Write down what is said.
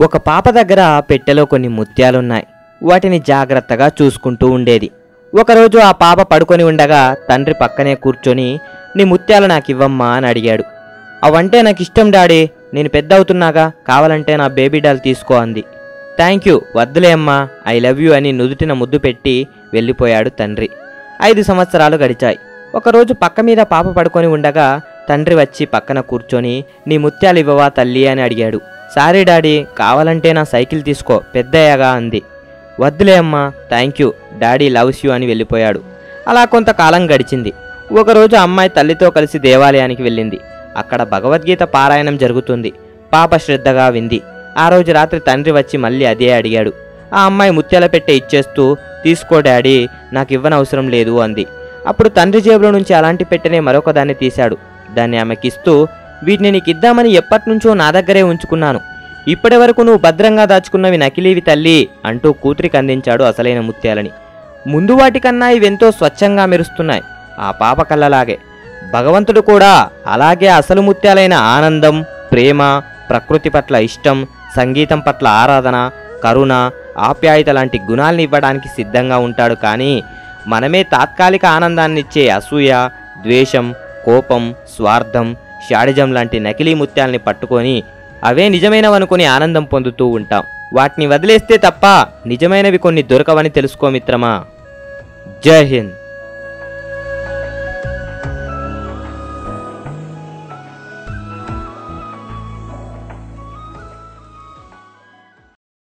ఒక పాప దగ్గర పెట్టెలో కొన్ని ముత్యాలున్నాయి. వాటిని జాగ్రత్తగా చూసుకుంటూ ఉండేది. ఒకరోజు ఆ పాప పడుకొని ఉండగా తండ్రి పక్కనే కూర్చొని, నీ ముత్యాలు నాకివ్వమ్మా అని అడిగాడు. అవంటే నాకు ఇష్టం డాడీ, నేను పెద్ద అవుతున్నాగా, కావాలంటే నా బేబీ డాల్ తీసుకో అంది. థ్యాంక్ యూ, వద్దులే అమ్మా, ఐ లవ్ యూ అని నుదుటిన ముద్దు పెట్టి వెళ్ళిపోయాడు తండ్రి. 5 సంవత్సరాలు గడిచాయి. ఒకరోజు పక్క మీద పాప పడుకొని ఉండగా తండ్రి వచ్చి పక్కన కూర్చొని, నీ ముత్యాలు ఇవ్వవా తల్లి అని అడిగాడు. సారీ డాడీ, కావాలంటే నా సైకిల్ తీసుకో, పెద్దయ్యాగా అంది. వద్దులే అమ్మా, thank you, daddy loves you అని వెళ్ళిపోయాడు. అలా కొంతకాలం గడిచింది. ఒకరోజు అమ్మాయి తల్లితో కలిసి దేవాలయానికి వెళ్ళింది. అక్కడ భగవద్గీత పారాయణం జరుగుతుంది. పాప శ్రద్ధగా వింది. ఆ రోజు రాత్రి తండ్రి వచ్చి మళ్ళీ అదే అడిగాడు. ఆ అమ్మాయి ముత్యాల పెట్టె ఇచ్చేస్తూ, తీసుకో డాడీ, నాకు ఇవ్వనవసరం లేదు అంది. అప్పుడు తండ్రి జేబులో నుంచి అలాంటి పెట్టెనే మరొక దాన్ని తీశాడు. దాన్ని ఆమెకిస్తూ, వీటిని నీకు ఇద్దామని ఎప్పటినుంచో నా దగ్గరే ఉంచుకున్నాను, ఇప్పటి వరకు నువ్వు భద్రంగా దాచుకున్నవి నకిలీవి తల్లి అంటూ కూతురికి అందించాడు అసలైన ముత్యాలని. ముందు వాటికన్నా ఇవెంతో స్వచ్ఛంగా మెరుస్తున్నాయి. ఆ పాప కళ్ళలాగే భగవంతుడు కూడా అలాగే అసలు ముత్యాలైన ఆనందం, ప్రేమ, ప్రకృతి పట్ల ఇష్టం, సంగీతం పట్ల ఆరాధన, కరుణ, ఆప్యాయత లాంటి గుణాలను ఇవ్వడానికి సిద్ధంగా ఉంటాడు. కానీ మనమే తాత్కాలిక ఆనందాన్నిచ్చే అసూయ, ద్వేషం, కోపం, స్వార్థం, షాడిజం లాంటి నకిలీ ముత్యాల్ని పట్టుకొని అవే నిజమైనవనుకుని ఆనందం పొందుతూ ఉంటాం. వాటిని వదిలేస్తే తప్ప నిజమైనవి కొన్ని దొరకవని తెలుసుకో మిత్రమా. జై హింద్.